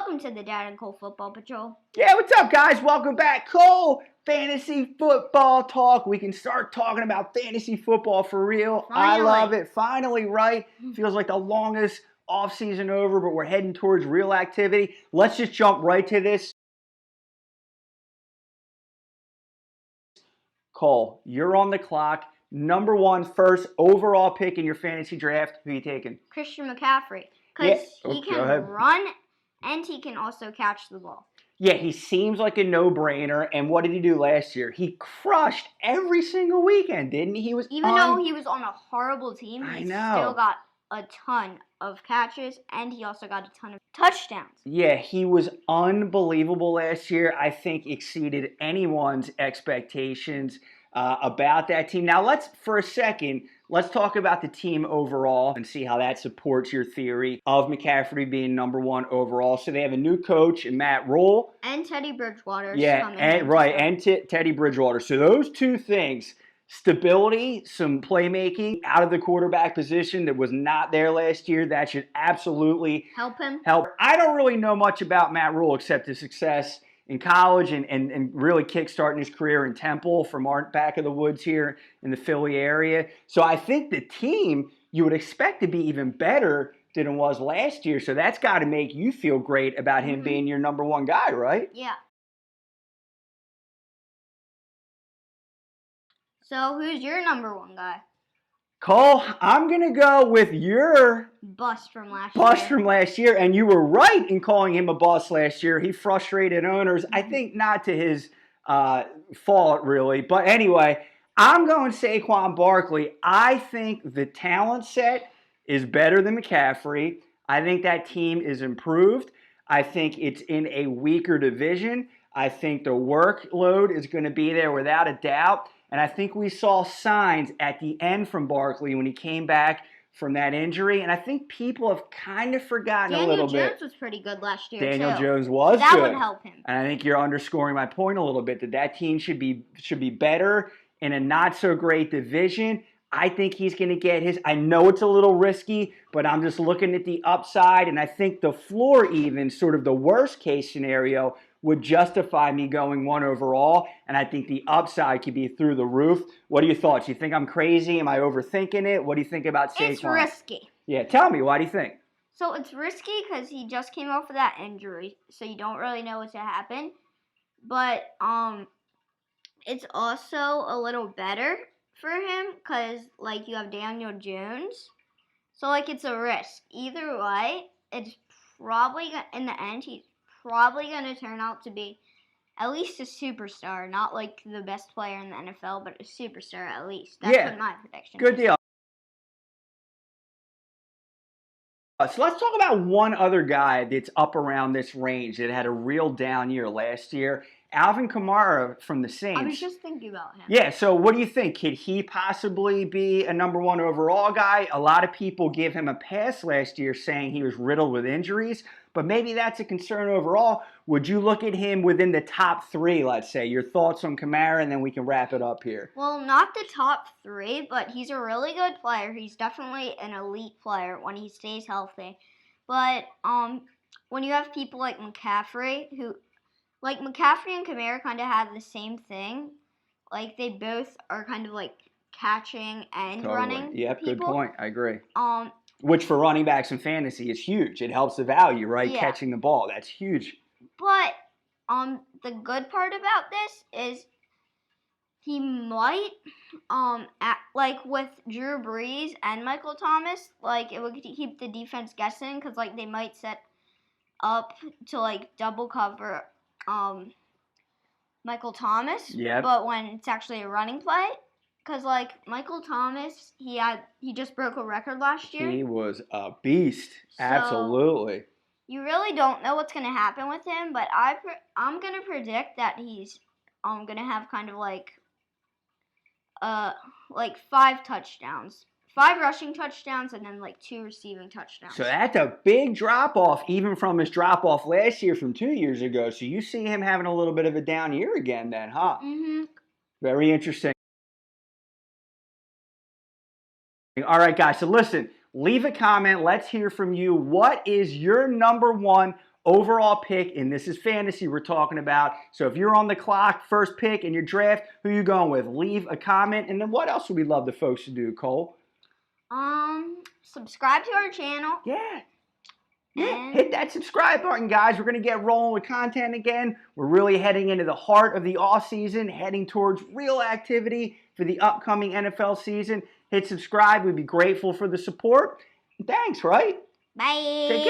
Welcome to the Dad and Cole Football Patrol. Yeah, what's up, guys? Welcome back. Cole, fantasy football talk. We can start talking about fantasy football for real. Finally. I love it. Finally, right? Feels like the longest offseason over, but we're heading towards real activity. Let's just jump right to this. Cole, you're on the clock. Number one, first overall pick in your fantasy draft. Who are you taking? Christian McCaffrey. Because he can run and he can also catch the ball. Yeah, he seems like a no-brainer. And what did he do last year? He crushed every single weekend, didn't he? Even though he was on a horrible team, I he know. still got a ton of catches, and he also got a ton of touchdowns. Yeah, he was unbelievable last year. I think exceeded anyone's expectations about that team. Now, let's talk about the team overall and see how that supports your theory of McCaffrey being number one overall. So they have a new coach in Matt Rule. And Teddy Bridgewater. Teddy Bridgewater. So those two things, stability, some playmaking out of the quarterback position that was not there last year, that should absolutely help him. I don't really know much about Matt Rule except his success in college and really kickstarting his career in Temple from our back of the woods here in the Philly area. So I think the team you would expect to be even better than it was last year. So that's got to make you feel great about him being your number one guy, right? Yeah. So who's your number one guy? Cole, I'm going to go with your bust from last year. And you were right in calling him a bust last year. He frustrated owners. I think not to his fault, really. But anyway, I'm going Saquon Barkley. I think the talent set is better than McCaffrey. I think that team is improved. I think it's in a weaker division. I think the workload is going to be there without a doubt. And I think we saw signs at the end from Barkley when he came back from that injury. And I think people have kind of forgotten a little bit. Daniel Jones was pretty good last year, Daniel Jones was good. That would help him. And I think you're underscoring my point a little bit that team should be better in a not-so-great division. I think he's going to get his. I know it's a little risky, but I'm just looking at the upside. And I think the floor even, sort of the worst-case scenario, would justify me going one overall, and I think the upside could be through the roof. What are your thoughts? You think I'm crazy? Am I overthinking it? What do you think about Saquon? It's risky. Yeah, tell me. Why do you think? So it's risky because he just came off of that injury, so you don't really know what's going to happen. But it's also a little better for him because, you have Daniel Jones. So, it's a risk. Either way, it's probably, in the end, he's probably going to turn out to be at least a superstar. Not, the best player in the NFL, but a superstar at least. That's what my prediction Good is. deal. So let's talk about one other guy that's up around this range that had a real down year last year. Alvin Kamara from the Saints. I was just thinking about him. Yeah, so what do you think? Could he possibly be a number one overall guy? A lot of people gave him a pass last year saying he was riddled with injuries, but maybe that's a concern overall. Would you look at him within the top three, let's say? Your thoughts on Kamara, and then we can wrap it up here. Well, not the top three, but he's a really good player. He's definitely an elite player when he stays healthy. But when you have people like McCaffrey, who... McCaffrey and Kamara kind of have the same thing. They both are kind of catching and running. Yep, people. Good point. I agree. Which for running backs in fantasy is huge. It helps the value, right? Yeah. Catching the ball. That's huge. But the good part about this is he might, with Drew Brees and Michael Thomas, it would keep the defense guessing because, they might set up to, double cover Michael Thomas, but when it's actually a running play, because Michael Thomas, he just broke a record last year. He was a beast, so absolutely. You really don't know what's gonna happen with him, but I'm gonna predict that he's gonna have kind of 5 touchdowns. 5 rushing touchdowns and then 2 receiving touchdowns. So that's a big drop-off, even from his drop-off last year from 2 years ago. So you see him having a little bit of a down year again then, huh? Mm-hmm. Very interesting. All right, guys. So listen, leave a comment. Let's hear from you. What is your number one overall pick, and this is fantasy we're talking about. So if you're on the clock, first pick in your draft, who you going with? Leave a comment. And then what else would we love the folks to do, Cole? Subscribe to our channel. Yeah, hit that subscribe button, guys. We're going to get rolling with content again. We're really heading into the heart of the off season, heading towards real activity for the upcoming NFL season. Hit subscribe. We'd be grateful for the support. Thanks, right? Bye. Take care.